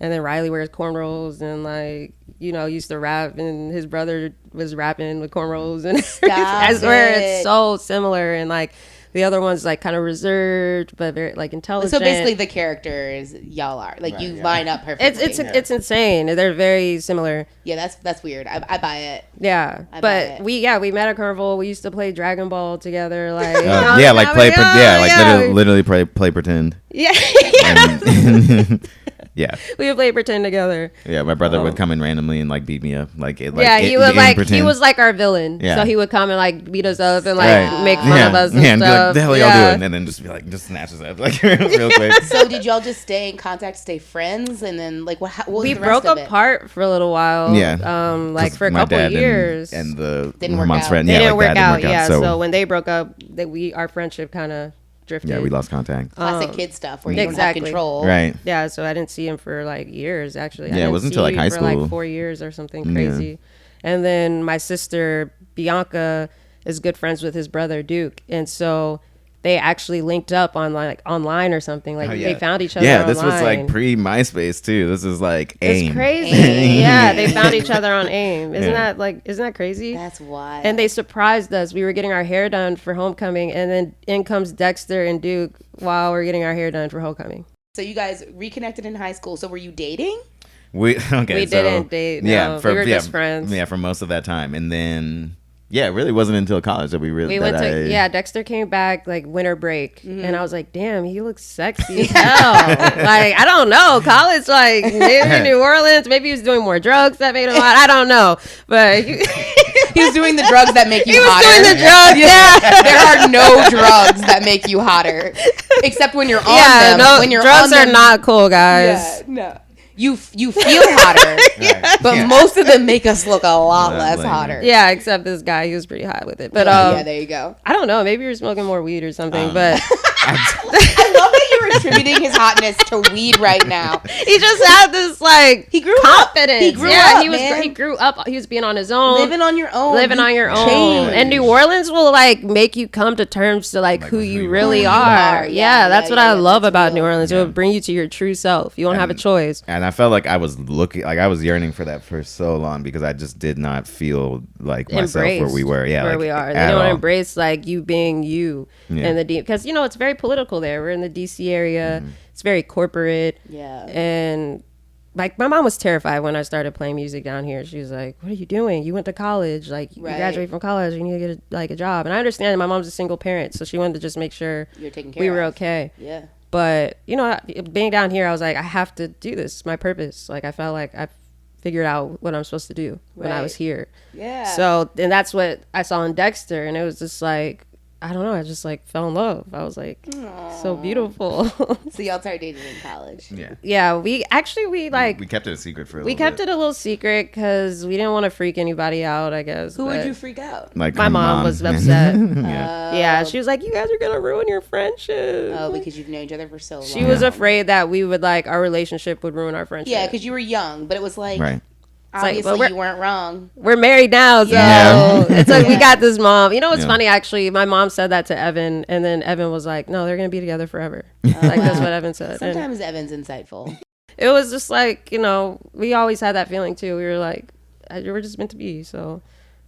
And then Riley wears cornrows and like, used to rap, and his brother was rapping with cornrows, and I swear it's so similar. And like the other one's like kind of reserved but very like intelligent. So basically the characters y'all are like you line up perfectly. It's insane. They're very similar. Yeah, that's weird. I buy it. Yeah, but we met at Carnival. We used to play Dragon Ball together, like literally play pretend. Yeah. Yeah, we would play pretend together. Yeah, my brother would come in randomly and like beat me up, he was like our villain. Yeah. So he would come and like beat us up and like make fun of us and stuff. And be like, the hell y'all doing? And then just be like, just snatch us up like real quick. So did y'all just stay in contact, stay friends, and then like what was we the rest broke of apart for a little while. Yeah, like for a couple of years. And the didn't work out. Friend, they didn't work out. Yeah, so when they broke up, our friendship kind of drifted. Yeah, we lost contact. Classic kid stuff where you don't have control. Right. Yeah, so I didn't see him for like years actually. Yeah, it wasn't until like high school. For like 4 years or something crazy. Yeah. And then my sister Bianca is good friends with his brother Duke, and so they actually linked up on like online or something. Like they found each other. Yeah, online. This was like pre MySpace too. This is like AIM. It's crazy. Yeah, they found each other on AIM. Isn't that crazy? That's wild. And they surprised us. We were getting our hair done for homecoming, and then in comes Dexter and Duke while we're getting our hair done for homecoming. So you guys reconnected in high school. So were you dating? We didn't date. No. We were just friends. Yeah, for most of that time, and then. Yeah, it really wasn't until college that we went to. Dexter came back like winter break, and I was like, "Damn, he looks sexy as hell." Like I don't know, college, like maybe in New Orleans, maybe he was doing more drugs that made him hot. I don't know, but he was doing the drugs that make you hotter. He was doing the drugs. Yeah, there are no drugs that make you hotter, except when you're on them. No, when you're drugs on are them, not cool, guys. Yeah, no. You feel hotter, but most of them make us look a lot less hotter. Yeah, except this guy, he was pretty hot with it. But yeah, there you go. I don't know, maybe you're smoking more weed or something. But I love that you're attributing his hotness to weed right now. He just had this like he grew confidence. Up. He grew up. He grew up. He was being on his own, living on your own. And New Orleans will like make you come to terms to like who you really are. Yeah, that's what I love about New Orleans. It will bring you to your true self. You won't have a choice. And I felt like I was yearning for that for so long because I just did not feel like myself where we were. Yeah, where we are. They don't embrace like you being you in the because it's very political there. We're in the DC area. Mm-hmm. It's very corporate. Yeah. And like my mom was terrified when I started playing music down here. She was like, "What are you doing? You went to college. Like you graduated from college. You need to get a job." And I understand my mom's a single parent, so she wanted to just make sure we were okay. Yeah. But being down here, I was like, I have to do this. It's my purpose. Like I felt like I figured out what I'm supposed to do when I was here. Yeah. So and that's what I saw in Dexter, and it was just like I don't know. I just like fell in love. I was like, so beautiful. So y'all started dating in college. Yeah. Yeah, we like We kept it a secret for a we little kept bit. it a little secret because we didn't want to freak anybody out, I guess. Who would but you freak out? Like my her mom was upset. Yeah. Yeah, she was like, you guys are gonna ruin your friendship. Oh, because you've known each other for so long. She was afraid that we would like our relationship would ruin our friendship. Yeah, because you were young, but it was like, Right. obviously well, we're- you weren't wrong. We're married now, so Yeah. it's like we Yeah. got this mom. You know what's Yeah. funny? Actually, my mom said that to Evan, and then Evan was like, "No, they're gonna be together forever." Like that's what Evan said. And Sometimes Evan's insightful. it was just like, you know, we always had that feeling too. We were like, we're just meant to be. So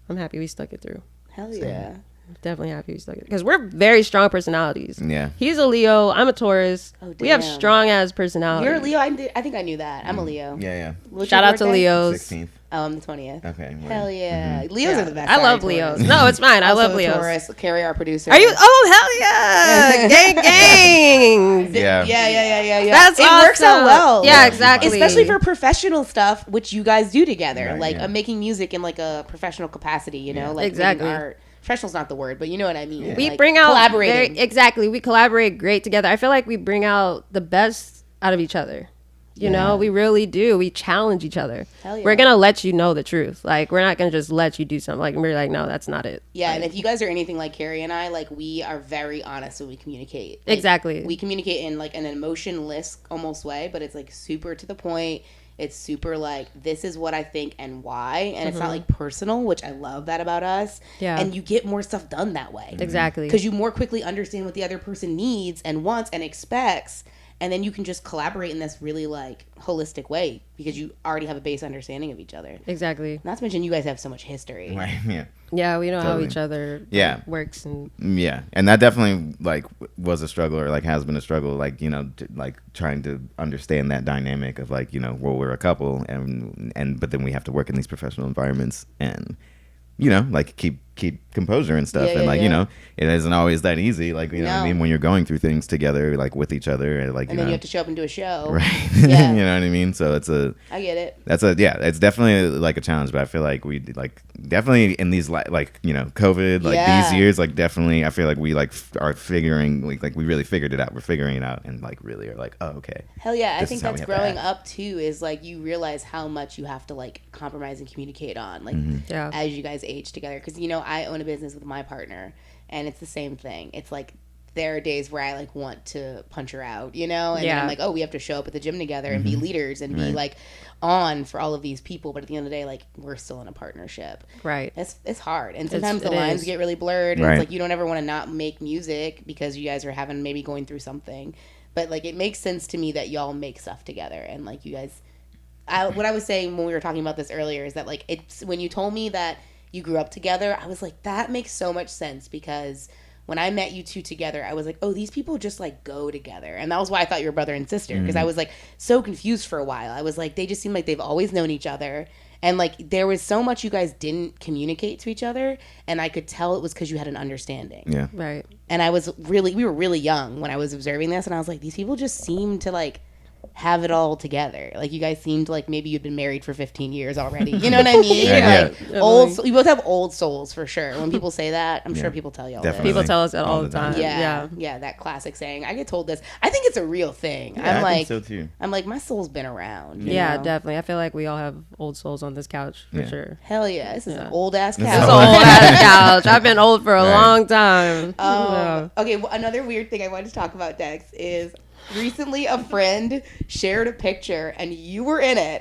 I'm happy we stuck it through. Hell yeah. Definitely happy we stuck it because we're very strong personalities. Yeah. He's a Leo. I'm a Taurus. Oh, We have damn. strong ass personalities. You're a Leo. I think I knew that. I'm a Leo. Yeah. What's Shout your out to birthday? Leos. 16th. Oh, I'm the 20th. Okay. Hell yeah. Leos are the best. I love Sorry, Leos. Taurus. No, it's fine. I Also love a Leos. Taurus, Carrie, our producer. Are you? Oh, hell yeah. Gang, gang. Yeah. Yeah. That's it works out awesome. well. Yeah, exactly. Especially for professional stuff, which you guys do together, Right, like yeah. Making music in like a professional capacity. You know, Yeah. like Exactly. making art. Professional's not the word, but you know what I mean. We Like, bring out collaborating. exactly. We collaborate great together. I feel like we bring out the best out of each other. You know, we really do. We challenge each other. Hell yeah. We're gonna let you know the truth. Like we're not gonna just let you do something. Like we're like, no, that's not it. Yeah, and if you guys are anything like Carrie and I, like we are very honest when we communicate. Like, Exactly. We communicate in like an emotionless almost way, but it's like super to the point. It's super like this is what I think and why, and it's not like personal, which I love that about us. Yeah. And you get more stuff done that way. Exactly. Because you more quickly understand what the other person needs and wants and expects, and then you can just collaborate in this really like holistic way because you already have a base understanding of each other. Exactly. Not to mention you guys have so much history. Right. Yeah. Yeah, we know Totally. how each other Yeah. works and Yeah, and that definitely like was a struggle, or like has been a struggle, like like trying to understand that dynamic of like well, we're a couple, and but then we have to work in these professional environments, and like keep composure and stuff, Yeah, and like yeah. it isn't always that easy, like what I No. mean, when you're going through things together, like with each other, and like And then you have to show up and do a show. right, Yeah. you know what I mean. So it's I get it. it's definitely like a challenge, but I feel like we like definitely in these like COVID, like Yeah. these years, like definitely I feel like we like are figuring like we really figured it out. We're figuring it out and like really are like, oh, okay. Hell yeah. I This think is how we that's have to growing act. up too, is like you realize how much you have to like compromise and communicate on, like Yeah. as you guys age together. Because I own a business with my partner, and it's the same thing. It's like there are days where I like want to punch her out, and then Yeah. I'm like, oh, we have to show up at the gym together and be leaders and be like on for all of these people. But at the end of the day, like we're still in a partnership. right. It's hard, and sometimes it the lines is. get really blurred, and Right. it's like you don't ever want to not make music because you guys are having maybe going through something. But like it makes sense to me that y'all make stuff together, and like you guys. What I was saying when we were talking about this earlier is that like it's when you told me that you grew up together, I was like, that makes so much sense, because when I met you two together, I was like, oh, these people just like go together. And that was why I thought you were brother and sister, because I was like so confused for a while. I was like, they just seem like they've always known each other. And like there was so much you guys didn't communicate to each other, and I could tell it was because you had an understanding. Yeah. Right. And we were really young when I was observing this, and I was like, these people just seem to like have it all together. Like you guys seemed like maybe you'd been married for 15 years already. You know what I mean? Yeah, Like old. You both have old souls for sure. When people say that, I'm sure people tell y'all Definitely. People tell us that all the time. this. Yeah, that classic saying. I get told this. I think it's a real thing. Yeah, I'm I like, think so too. I'm like, my soul's been around. you Yeah, know? definitely. I feel like we all have old souls on this couch for Yeah. sure. Hell yeah, this is an old ass This is couch. It's Oh. an old ass couch. I've been old for a Right. long time. Yeah. Okay, well, another weird thing I wanted to talk about, Dex, is recently a friend shared a picture and you were in it,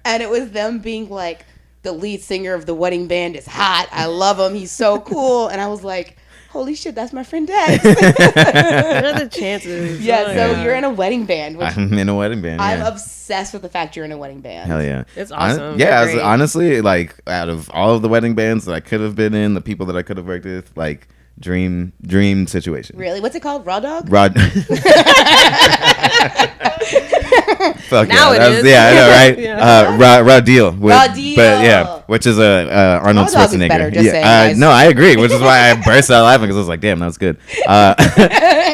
and it was them being like, the lead singer of the wedding band is hot, I love him, he's so cool. And I was like, holy shit, that's my friend Dex. What are the chances? Yeah, Oh my so God. you're in a wedding band, which I'm in a wedding band. I'm yeah. obsessed with the fact you're in a wedding band. Hell yeah. It's awesome. Yeah, They're I was- great. honestly, like out of all of the wedding bands that I could have been in, the people that I could have worked with, like dream situation. Really? What's it called? Raw Dog? Rod. Fuck Now yeah, it that was- is. yeah, I know, right? Yeah. Raw deal. Raw Deal. But yeah, which is a Arnold Raw dog is Schwarzenegger. better, just saying, guys. No, I agree, which is why I burst out laughing because I was like, "Damn, that was good."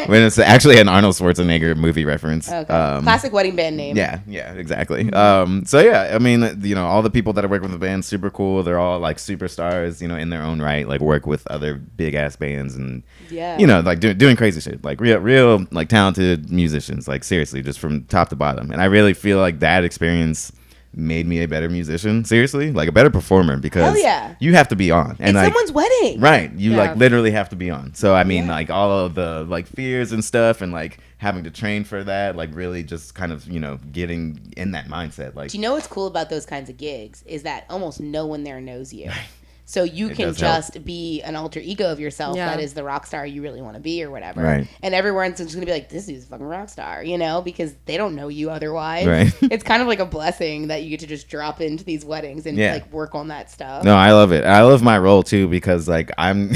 When it's actually an Arnold Schwarzenegger movie reference. Okay. Classic wedding band name. Yeah, exactly. So yeah, I mean, all the people that I work with the band, super cool. They're all like superstars, in their own right. Like work with other big ass bands and like doing crazy shit. Like real like talented musicians. Like seriously, just from top to bottom. And I really feel like that experience made me a better musician, seriously, like a better performer, because you have to be on, and it's like someone's wedding, right? You like literally have to be on. So I mean, like all of the like fears and stuff, and like having to train for that, like really just kind of getting in that mindset. Like, do you know what's cool about those kinds of gigs is that almost no one there knows you. So you can just be an alter ego of yourself that is the rock star you really want to be or whatever. Right. And everyone's just going to be like, this dude's a fucking rock star, because they don't know you otherwise. Right. It's kind of like a blessing that you get to just drop into these weddings and like work on that stuff. No, I love it. I love my role too because like I'm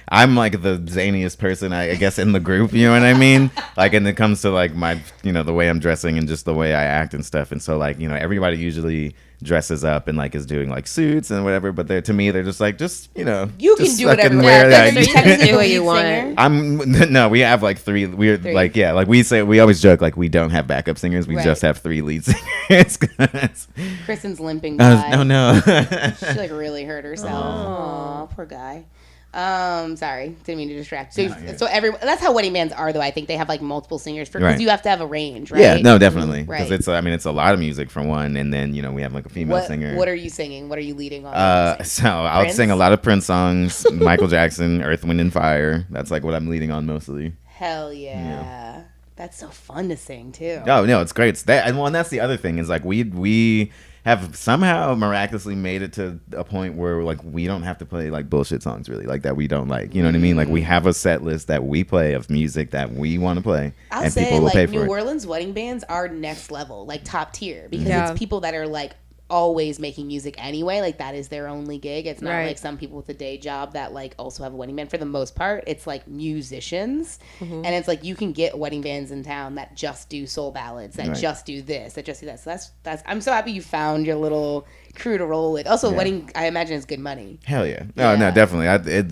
I'm like the zaniest person I guess in the group, you know what I mean? Like, and it comes to like my the way I'm dressing and just the way I act and stuff. And so like, everybody usually dresses up and like is doing like suits and whatever, but to me they're just like you can just do whatever wear that. You can do what you want. No, we have like three. We're like like we always joke like we don't have backup singers. We just have 3 lead singers. Kristen's limping by. Oh no. She like really hurt herself. Aw, poor guy. Sorry, didn't mean to distract. So, that's how wedding bands are, though. I think they have like multiple singers because you have to have a range, right? Yeah, no, definitely. Right. Because it's a lot of music for one, and then we have like a female singer. What are you singing? What are you leading on? So I'll sing a lot of Prince songs, Michael Jackson, Earth, Wind and Fire. That's like what I'm leading on mostly. Hell yeah. That's so fun to sing too. Oh no, it's great. It's that, and that's the other thing is like we have somehow miraculously made it to a point where like we don't have to play like bullshit songs really like that we don't like, what I mean? Like we have a set list that we play of music that we want to play. I'll say people will pay for New Orleans wedding bands are next level, like top tier, because it's people that are like always making music anyway. Like that is their only gig. It's not like some people with a day job that like also have a wedding band. For the most part, it's like musicians, and it's like you can get wedding bands in town that just do soul ballads, that just do this, that just do that. So that's I'm so happy you found your little crew to roll with. Also, wedding, I imagine, is good money. Hell yeah. No, definitely.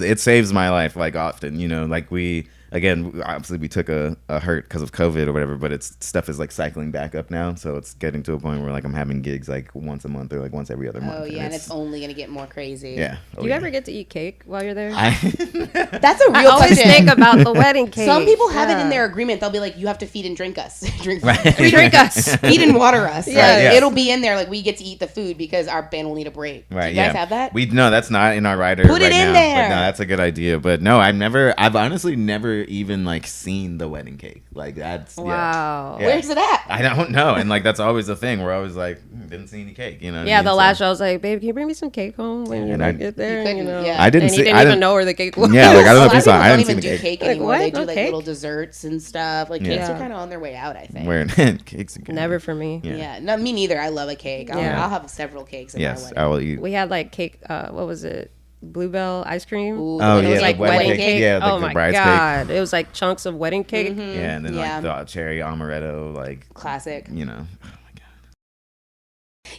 It saves my life like often. Like Again, obviously we took a hurt because of COVID or whatever, but stuff is like cycling back up now. So it's getting to a point where like I'm having gigs like once a month or like once every other month. Oh yeah, and it's only gonna get more crazy. Yeah. Do you ever get to eat cake while you're there? That's a real question. I always think about the wedding cake. Some people have it in their agreement. They'll be like, you have to feed and drink us. drink us. Feed and water us. Yeah. Like, it'll be in there. Like we get to eat the food because our band will need a break. Right. Do you guys have that? No, that's not in our rider. Put it in there. But no, that's a good idea. But no, I've honestly never even like seen the wedding cake. Like that's wow. Yeah. Where's it at? I don't know. And like that's always the thing. We're always like didn't see any cake. You know. Yeah. The last show I was like, babe, can you bring me some cake home when you get there? I didn't. And you didn't even know where the cake was. Yeah. Like I don't know if you saw. I didn't don't even see do the cake anymore. They do No like cake? little desserts and stuff. Like cakes are kind of on their way out. I think. Where cakes are good. Never for me. Yeah. No, me neither. I love a cake. I'll have several cakes. In my wedding. I will eat. We had like cake. What was it? Bluebell ice cream. Ooh, it was like wedding cake. Yeah, like oh the my bride's god, it was like chunks of wedding cake. Yeah, and then like the cherry amaretto, like classic. Oh my god.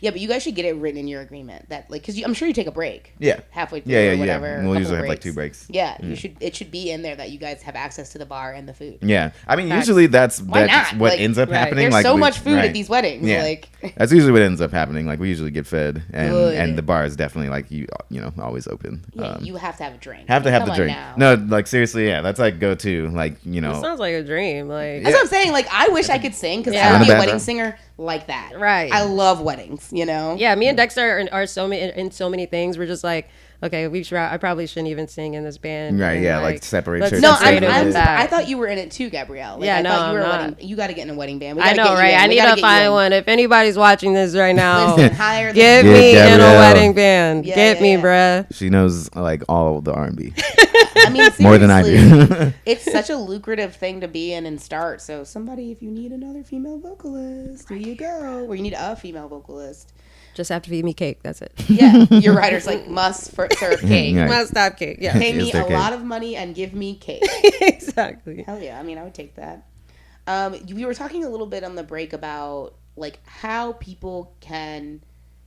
Yeah, but you guys should get it written in your agreement that like because I'm sure you take a break. Yeah. Halfway through. Or whatever. Yeah. We'll usually have like 2 breaks. Yeah, you should. It should be in there that you guys have access to the bar and the food. Yeah, I mean usually that's what like, ends up happening. There's like so much food at these weddings. Yeah. Like that's usually what ends up happening. Like we usually get fed, and the bar is definitely like you always open. Yeah, you have to have a drink. Have to have the drink. No, like seriously, yeah, that's like go to like It sounds like a dream. Like that's what I'm saying. Like I wish I could sing because I want to be a wedding singer like that. Right. I love weddings. Yeah, me and Dexter are so many things. We're just like, okay, I probably shouldn't even sing in this band. Right. And yeah. Like separate. No, I thought you were in it too, Gabrielle. Like, I thought you were a wedding. You got to get in a wedding band. I know, right? I need to find one. If anybody's watching this right now, listen, get me in a wedding band. Get me, bruh. She knows like all the R&B. I mean, more than I do. It's such a lucrative thing to be in and start. So somebody, if you need another female vocalist, here you go. Or you need a female vocalist. Just have to feed me cake. That's it. Yeah, your writer's like must serve cake. Right. Must have cake. Yeah, pay me a lot of money and give me cake. Exactly. Hell yeah! I mean, I would take that. We were talking a little bit on the break about like how people can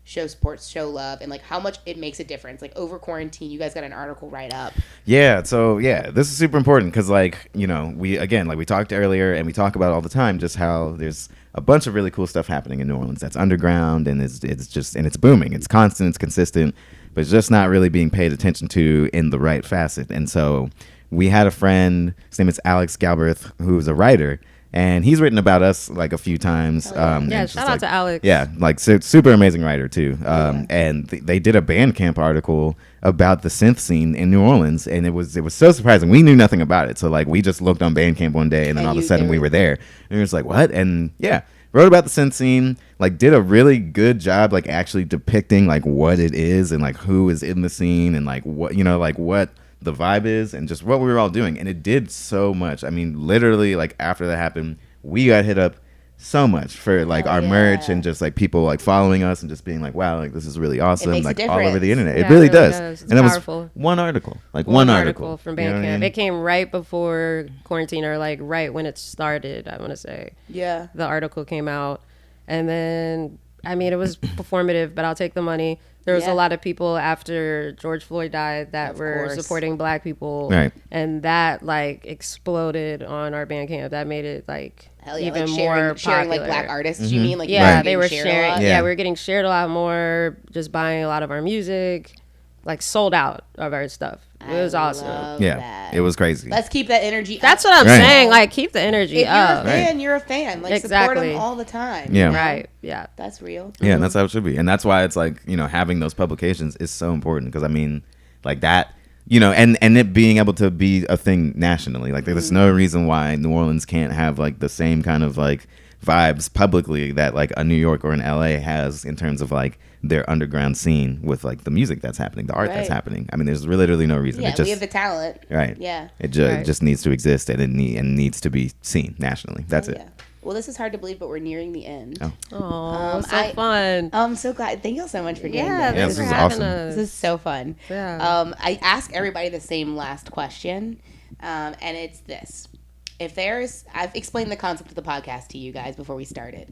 show sports, show love, and like how much it makes a difference. Like over quarantine, you guys got an article right up. Yeah, so yeah, this is super important because like, you know, we again, like we talked earlier and we talk about all the time just how there's a bunch of really cool stuff happening in New Orleans that's underground and it's just and it's booming. It's constant, it's consistent, but it's just not really being paid attention to in the right facet. And so we had a friend, his name is Alex Galbraith, who's a writer, and he's written about us like a few times. Yeah, shout out to Alex. Yeah, like super amazing writer too. And they did a Bandcamp article about the synth scene in New Orleans, and it was so surprising. We knew nothing about it, so like we just looked on Bandcamp one day, and then all of a sudden we were there, and it was like what? And yeah, wrote about the synth scene, like did a really good job, like actually depicting like what it is and like who is in the scene and like what like what the vibe is and just what we were all doing. And it did so much. I mean, literally like after that happened, we got hit up so much for like our merch and just like people like following us and just being like, wow, like this is really awesome, like all over the internet. Yeah, it really does. It's and powerful. That was one article, like one article from Bandcamp. You know what I mean? It came right before quarantine or like right when it started, I want to say. Yeah. The article came out, and then I mean it was performative, but I'll take the money. There was a lot of people after George Floyd died that were supporting Black people, right? And that like exploded on our Bandcamp. That made it like even like more sharing popular. like Black artists. You mean like they were sharing? Yeah, we were getting shared a lot more. Just buying a lot of our music, like sold out of our stuff. It was awesome. Yeah, it was crazy. Let's keep that energy. That's what I'm saying. Like keep the energy up. If you're a fan, you're a fan. Like support them all the time. Yeah, right. Yeah, that's real. Yeah, and that's how it should be. And that's why it's like, you know, having those publications is so important because I mean, like that, you know, and it being able to be a thing nationally. Like there's no reason why New Orleans can't have like the same kind of like vibes publicly that like a New York or an LA has in terms of like their underground scene with like the music that's happening, the art that's happening. I mean, there's literally no reason. Yeah, it just, we have the talent. Right. Yeah. It just needs to exist and needs to be seen nationally. That's it. Well, this is hard to believe, but we're nearing the end. Oh, so fun. I'm so glad. Thank you so much for getting there. This is awesome. This is so fun. Yeah. I ask everybody the same last question, and it's this. I've explained the concept of the podcast to you guys before we started.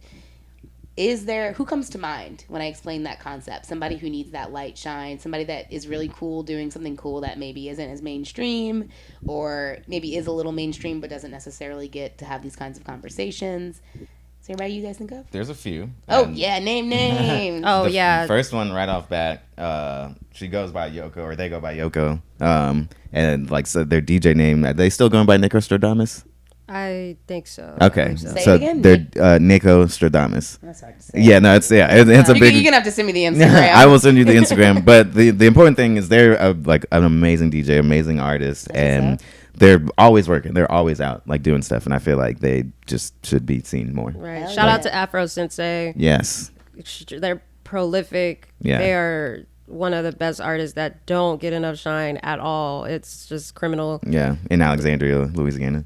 Who comes to mind when I explain that concept? Somebody who needs that light shine, somebody that is really cool doing something cool that maybe isn't as mainstream or maybe is a little mainstream but doesn't necessarily get to have these kinds of conversations. Is there anybody you guys think of? There's a few. Oh, yeah, name names. The first one right off bat, she goes by Yoko, or they go by Yoko. And like, so their DJ name, are they still going by Nico Stradamus? I think so. Okay, Say so it again. they're Nico Stradamus. That's hard to say. Yeah, no, it's a big. You're gonna have to send me the Instagram. I will send you the Instagram. But the important thing is they're like an amazing DJ, amazing artist, and they're always working. They're always out like doing stuff, and I feel like they just should be seen more. Right. Shout out to Afro Sensei. Yes. They're prolific. Yeah. They are one of the best artists that don't get enough shine at all. It's just criminal. Yeah, in Alexandria, Louisiana.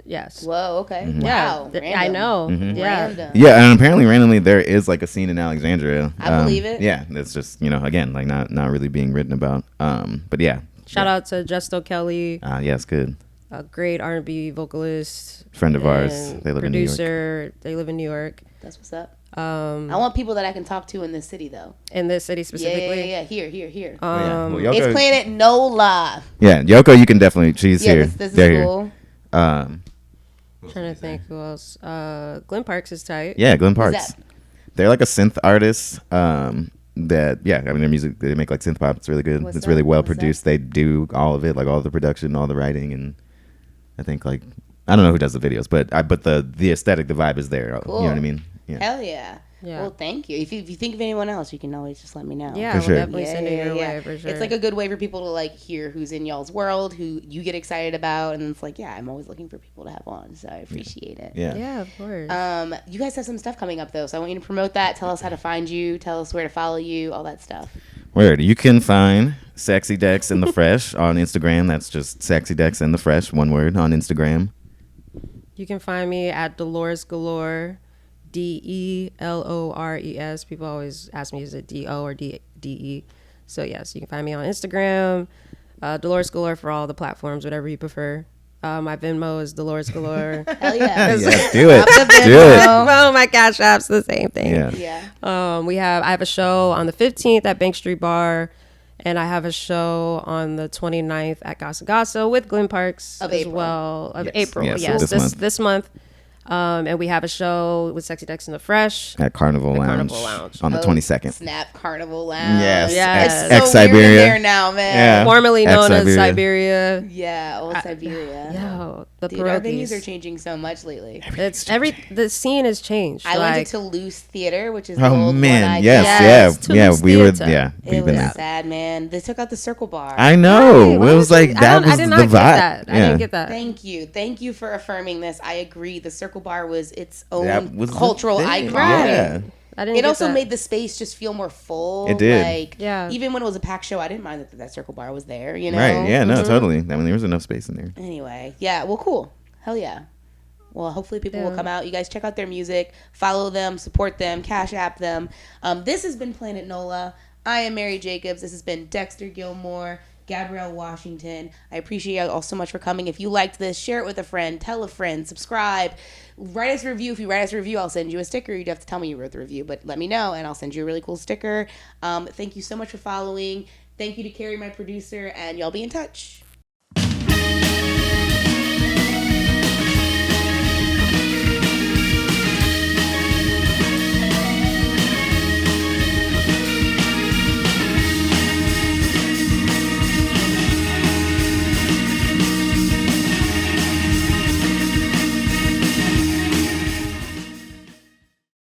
Yes. Whoa, okay. Mm-hmm. Wow. Yeah, I know. Mm-hmm. Yeah. Random. Yeah, and apparently randomly there is like a scene in Alexandria. I believe it. Yeah, it's just, you know, again, like not really being written about. But yeah. Shout out to Justo Kelly. Yes, good. A great R&B vocalist. Friend of ours. They live in New York. Producer. They live in New York. That's what's up. I want people that I can talk to in this city, though. In this city specifically? Yeah. Here. Well, Yoko, It's Planet NOLA. Yeah, Yoko, you can definitely. She's here. This is They're cool. Here. Trying to think who else. Glenn Parks is tight. Yeah, Glenn Parks. Who's that? They're like a synth artist. That I mean their music, they make like synth pop. It's really good. It's really well produced. They do all of it, like all the production, all the writing, and I think like I don't know who does the videos, but the aesthetic, the vibe is there. Cool. You know what I mean? Yeah. Hell yeah. Well, thank you. If you think of anyone else, you can always just let me know. Yeah, For we'll sure. definitely send it your way, for sure. It's like a good way for people to like hear who's in y'all's world, who you get excited about, and it's like, yeah, I'm always looking for people to have on, so I appreciate it. Yeah, of course. You guys have some stuff coming up though, so I want you to promote that. Tell us how to find you. Tell us where to follow you. All that stuff. Word. You can find Sexy Dex and the Fresh on Instagram. That's just Sexy Dex and the Fresh, one word, on Instagram. You can find me at Delores Galore, DELORES. People always ask me, is it DO or DE? So yes, you can find me on Instagram, Delores Galore for all the platforms, whatever you prefer. My Venmo is Delores Galore. Hell yeah. Yeah, do it. Drop the Do it. Venmo. Well, my Cash App's the same thing. Yeah. Yeah. I have a show on the 15th at Bank Street Bar, and I have a show on the 29th at Gasa Gasa with Glen Parks Of as April. well. Of Yes. April, Yes, yes, this month. this month. And we have a show with Sexy Dex and the Fresh. At Carnival Lounge, Carnival Lounge. on the Oh, 22nd. Snap Carnival Lounge. Yes. Yes. It's so weird in Ex-Siberia. there now, man. Yeah. Formerly known as Ex-Siberia. Siberia. Yeah, old Siberia. Yo, the Dude, our venues pierogies. are changing so much lately. The scene has changed. I like, went to Toulouse Theater, which is the Oh old man, one-eyed yes, guy. Yes, yeah, yeah. Toulouse We would, Theater. yeah, It we've been was there. sad, man. They took out the Circle Bar. I know. Why It was like I that was I did the not vibe. get that. I Yeah. didn't get that. Thank you for affirming this. I agree. The Circle Bar was its own That was the cultural thing. icon. Yeah. I didn't It get also that. made the space just feel more full. It did. Like, Yeah. even when it was a packed show, I didn't mind that Circle Bar was there. You know. Right. Yeah. No. Totally. I mean, there was enough space in there. Anyway, yeah. Well, cool. Hell yeah. Well, hopefully people will Yeah. come out. You guys check out their music, follow them, support them, Cash App them. This has been Planet NOLA. I am Mary Jacobs. This has been Dexter Gilmore, Gabrielle Washington. I appreciate you all so much for coming. If you liked this, share it with a friend, tell a friend, subscribe, write us a review. If you write us a review, I'll send you a sticker. You'd have to tell me you wrote the review, but let me know and I'll send you a really cool sticker. Thank you so much for following. Thank you to Carrie, my producer, and y'all be in touch.